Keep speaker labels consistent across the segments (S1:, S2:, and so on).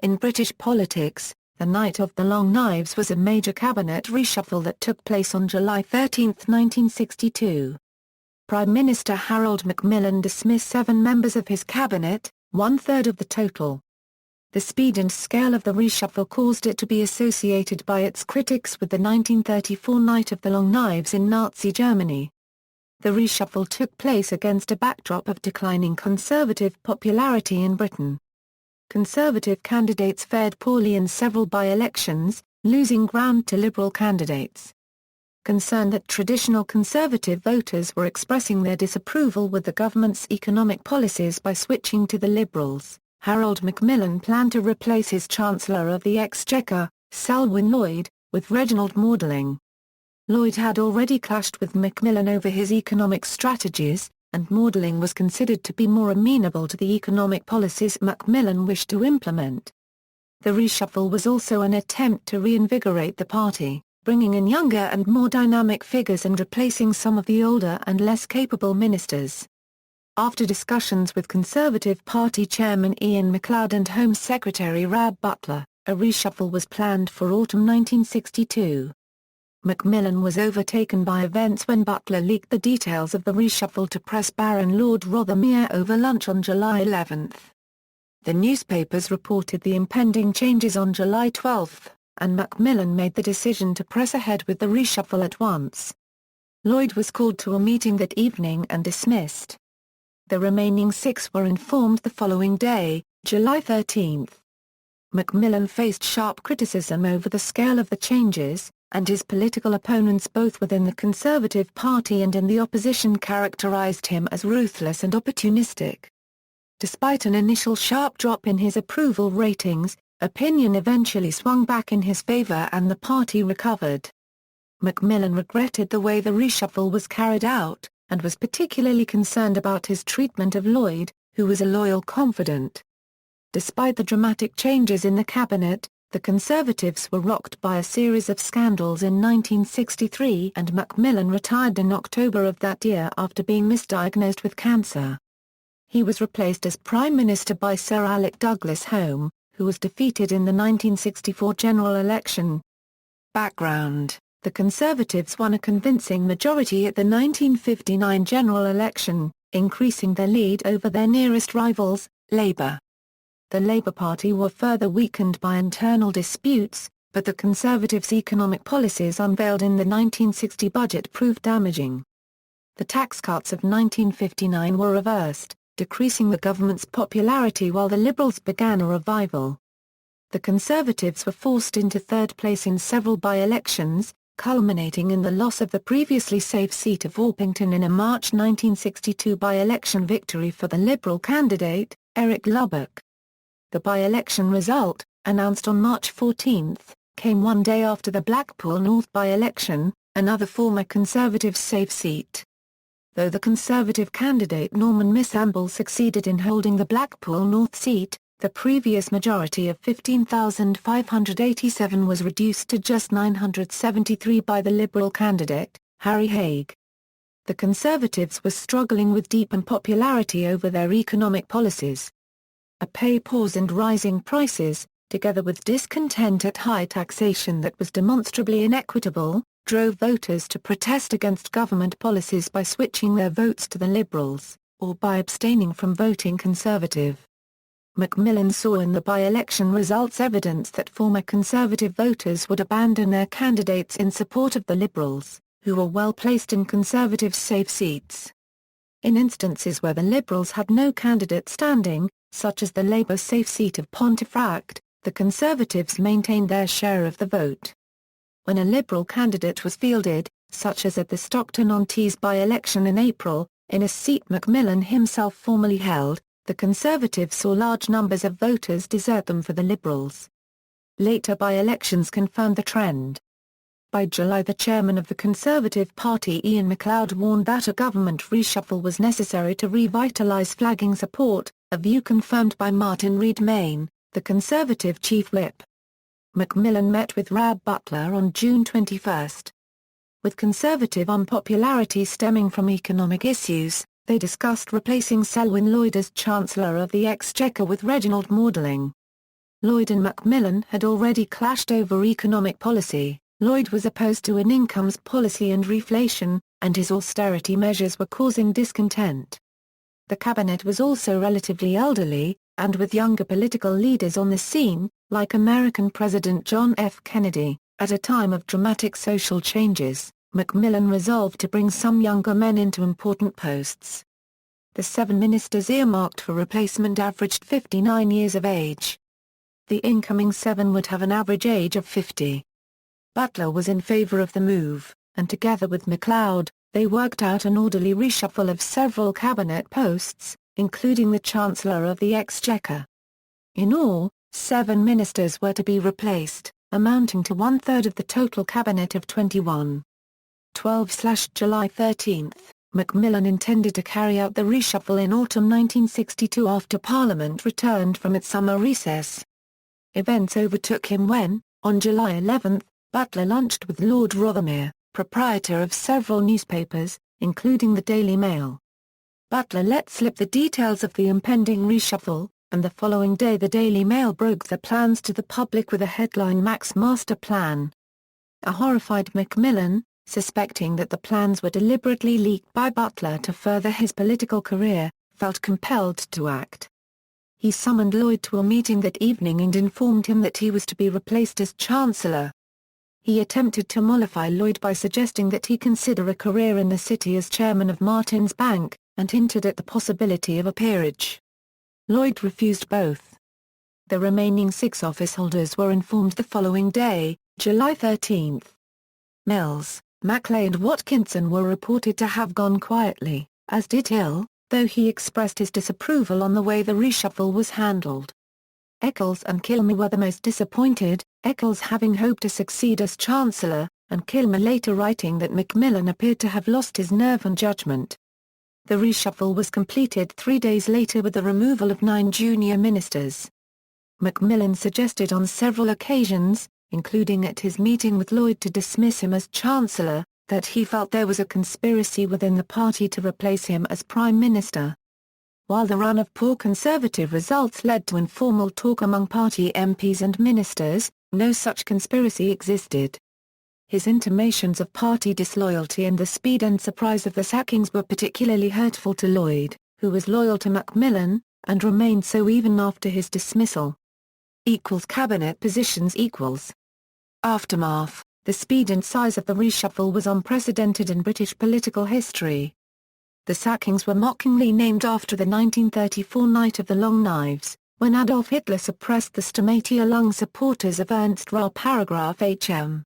S1: In British politics, the night of the Long Knives was a major cabinet reshuffle that took place on July 13, 1962. Prime Minister Harold Macmillan dismissed 7 members of his cabinet, one-third of the total. The speed and scale of the reshuffle caused it to be associated by its critics with the 1934 Night of the Long Knives in Nazi Germany. The reshuffle took place against a backdrop of declining Conservative popularity in Britain. Conservative candidates fared poorly in several by-elections, losing ground to Liberal candidates. Concerned that traditional Conservative voters were expressing their disapproval with the government's economic policies by switching to the Liberals, Harold Macmillan planned to replace his Chancellor of the Exchequer, Selwyn Lloyd, with Reginald Maudling. Lloyd had already clashed with Macmillan over his economic strategies, and Maudling was considered to be more amenable to the economic policies Macmillan wished to implement. The reshuffle was also an attempt to reinvigorate the party, bringing in younger and more dynamic figures and replacing some of the older and less capable ministers. After discussions with Conservative Party Chairman Iain Macleod and Home Secretary Butler, a reshuffle was planned for autumn 1962. Macmillan was overtaken by events when Butler leaked the details of the reshuffle to press Baron Lord Rothermere over lunch on July 11. The newspapers reported the impending changes on July 12, and Macmillan made the decision to press ahead with the reshuffle at once. Lloyd was called to a meeting that evening and dismissed. The remaining 6 were informed the following day, July 13. Macmillan faced sharp criticism over the scale of the changes, and his political opponents both within the Conservative Party and in the opposition characterised him as ruthless and opportunistic. Despite an initial sharp drop in his approval ratings, opinion eventually swung back in his favour and the party recovered. Macmillan regretted the way the reshuffle was carried out, and was particularly concerned about his treatment of Lloyd, who was a loyal confidant. Despite the dramatic changes in the cabinet, the Conservatives were rocked by a series of scandals in 1963 and Macmillan retired in October of that year after being misdiagnosed with cancer. He was replaced as Prime Minister by Sir Alec Douglas-Home, who was defeated in the 1964 general election. Background: the Conservatives won a convincing majority at the 1959 general election, increasing their lead over their nearest rivals, Labour. The Labour Party were further weakened by internal disputes, but the Conservatives' economic policies unveiled in the 1960 budget proved damaging. The tax cuts of 1959 were reversed, decreasing the government's popularity while the Liberals began a revival. The Conservatives were forced into third place in several by-elections, culminating in the loss of the previously safe seat of Orpington in a March 1962 by-election victory for the Liberal candidate, Eric Lubbock. The by-election result, announced on March 14, came one day after the Blackpool North by-election, another former Conservative safe seat. Though the Conservative candidate Norman Missamble succeeded in holding the Blackpool North seat, the previous majority of 15,587 was reduced to just 973 by the Liberal candidate, Harry Haig. The Conservatives were struggling with deep unpopularity over their economic policies. A pay pause and rising prices, together with discontent at high taxation that was demonstrably inequitable, drove voters to protest against government policies by switching their votes to the Liberals, or by abstaining from voting Conservative. Macmillan saw in the by-election results evidence that former Conservative voters would abandon their candidates in support of the Liberals, who were well placed in Conservative safe seats. In instances where the Liberals had no candidate standing, such as the Labour safe seat of Pontefract, the Conservatives maintained their share of the vote. When a Liberal candidate was fielded, such as at the Stockton-on-Tees by-election in April, in a seat Macmillan himself formerly held, the Conservatives saw large numbers of voters desert them for the Liberals. Later by-elections confirmed the trend. By July, the chairman of the Conservative Party Iain Macleod warned that a government reshuffle was necessary to revitalise flagging support, a view confirmed by Martin Reid-Main, the Conservative chief whip. Macmillan met with Butler on June 21. With Conservative unpopularity stemming from economic issues, they discussed replacing Selwyn Lloyd as Chancellor of the Exchequer with Reginald Maudling. Lloyd and Macmillan had already clashed over economic policy. Lloyd was opposed to an incomes policy and reflation, and his austerity measures were causing discontent. The cabinet was also relatively elderly, and with younger political leaders on the scene, like American President John F. Kennedy, at a time of dramatic social changes, Macmillan resolved to bring some younger men into important posts. The 7 ministers earmarked for replacement averaged 59 years of age. The incoming 7 would have an average age of 50. Butler was in favour of the move, and together with Macleod, they worked out an orderly reshuffle of several cabinet posts, including the Chancellor of the Exchequer. In all, 7 ministers were to be replaced, amounting to 1/3 of the total cabinet of 21. 12/July 13. Macmillan intended to carry out the reshuffle in autumn 1962 after Parliament returned from its summer recess. Events overtook him when, on July 11, Butler lunched with Lord Rothermere, proprietor of several newspapers, including the Daily Mail. Butler let slip the details of the impending reshuffle, and the following day the Daily Mail broke the plans to the public with a headline "Mac's Master Plan." A horrified Macmillan, suspecting that the plans were deliberately leaked by Butler to further his political career, felt compelled to act. He summoned Lloyd to a meeting that evening and informed him that he was to be replaced as Chancellor. He attempted to mollify Lloyd by suggesting that he consider a career in the city as chairman of Martin's Bank, and hinted at the possibility of a peerage. Lloyd refused both. The remaining 6 officeholders were informed the following day, July 13. Mills, Macleod and Watkinson were reported to have gone quietly, as did Hill, though he expressed his disapproval on the way the reshuffle was handled. Eccles and Kilmer were the most disappointed, Eccles having hoped to succeed as Chancellor, and Kilmer later writing that Macmillan appeared to have lost his nerve and judgment. The reshuffle was completed 3 days later with the removal of 9 junior ministers. Macmillan suggested on several occasions, including at his meeting with Lloyd to dismiss him as Chancellor, that he felt there was a conspiracy within the party to replace him as Prime Minister. While the run of poor Conservative results led to informal talk among party MPs and ministers, no such conspiracy existed. His intimations of party disloyalty and the speed and surprise of the sackings were particularly hurtful to Lloyd, who was loyal to Macmillan, and remained so even after his dismissal. Cabinet positions equals. Aftermath. The speed and size of the reshuffle was unprecedented in British political history. The sackings were mockingly named after the 1934 Night of the Long Knives, when Adolf Hitler suppressed the Stomatia-lung supporters of Ernst Röhr. Paragraph HM.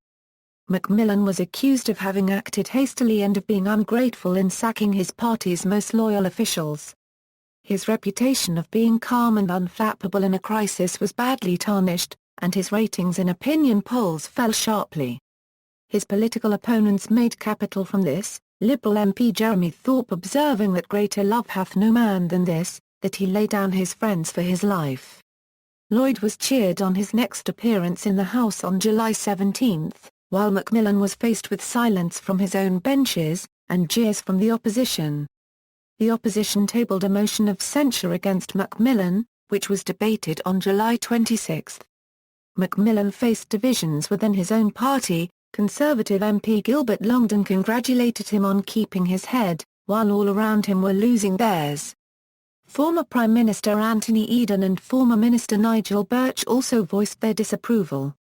S1: Macmillan was accused of having acted hastily and of being ungrateful in sacking his party's most loyal officials. His reputation of being calm and unflappable in a crisis was badly tarnished, and his ratings in opinion polls fell sharply. His political opponents made capital from this, Liberal MP Jeremy Thorpe observing that greater love hath no man than this, that he lay down his friends for his life. Lloyd was cheered on his next appearance in the House on July 17, while Macmillan was faced with silence from his own benches, and jeers from the opposition. The opposition tabled a motion of censure against Macmillan, which was debated on July 26. Macmillan faced divisions within his own party. Conservative MP Gilbert Longden congratulated him on keeping his head, while all around him were losing theirs. Former Prime Minister Anthony Eden and former Minister Nigel Birch also voiced their disapproval.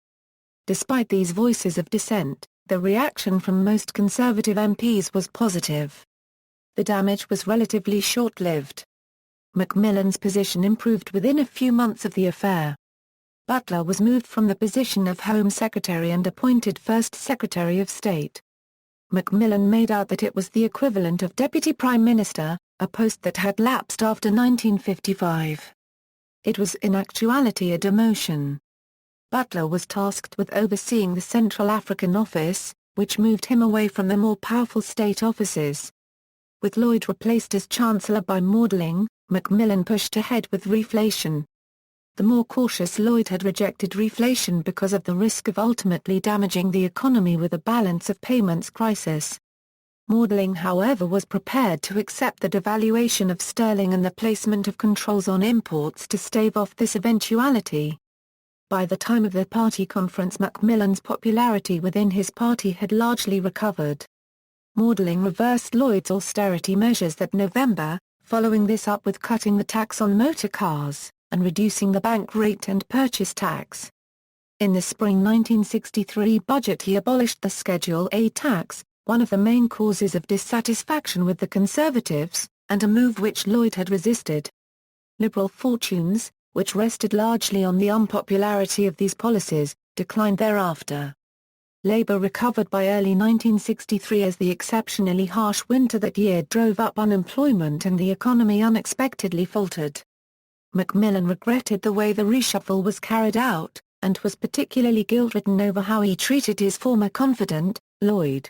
S1: Despite these voices of dissent, the reaction from most Conservative MPs was positive. The damage was relatively short-lived. Macmillan's position improved within a few months of the affair. Butler was moved from the position of Home Secretary and appointed First Secretary of State. Macmillan made out that it was the equivalent of Deputy Prime Minister, a post that had lapsed after 1955. It was in actuality a demotion. Butler was tasked with overseeing the Central African Office, which moved him away from the more powerful state offices. With Lloyd replaced as Chancellor by Maudling, Macmillan pushed ahead with reflation. The more cautious Lloyd had rejected reflation because of the risk of ultimately damaging the economy with a balance of payments crisis. Maudling however was prepared to accept the devaluation of sterling and the placement of controls on imports to stave off this eventuality. By the time of the party conference, Macmillan's popularity within his party had largely recovered. Maudling reversed Lloyd's austerity measures that November, following this up with cutting the tax on motor cars, and reducing the bank rate and purchase tax. In the spring 1963 budget he abolished the Schedule A tax, one of the main causes of dissatisfaction with the Conservatives, and a move which Lloyd had resisted. Liberal fortunes, which rested largely on the unpopularity of these policies, declined thereafter. Labour recovered by early 1963 as the exceptionally harsh winter that year drove up unemployment and the economy unexpectedly faltered. Macmillan regretted the way the reshuffle was carried out, and was particularly guilt-ridden over how he treated his former confidant, Lloyd.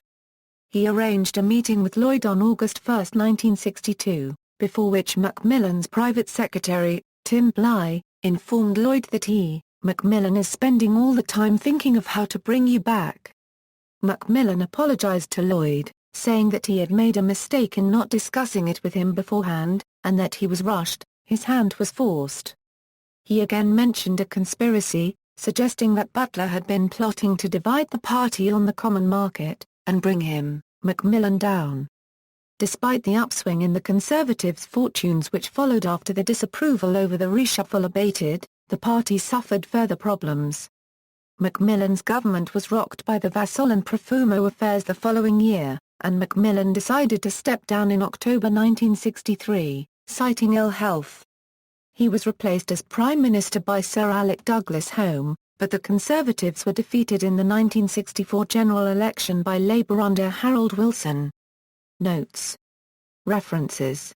S1: He arranged a meeting with Lloyd on August 1, 1962, before which Macmillan's private secretary, Tim Bly, informed Lloyd that Macmillan is spending all the time thinking of how to bring you back. Macmillan apologized to Lloyd, saying that he had made a mistake in not discussing it with him beforehand, and that he was rushed, his hand was forced. He again mentioned a conspiracy, suggesting that Butler had been plotting to divide the party on the common market, and bring Macmillan down. Despite the upswing in the Conservatives' fortunes which followed after the disapproval over the reshuffle abated, the party suffered further problems. Macmillan's government was rocked by the Vassal and Profumo affairs the following year, and Macmillan decided to step down in October 1963, citing ill health. He was replaced as Prime Minister by Sir Alec Douglas-Home, but the Conservatives were defeated in the 1964 general election by Labour under Harold Wilson. Notes. References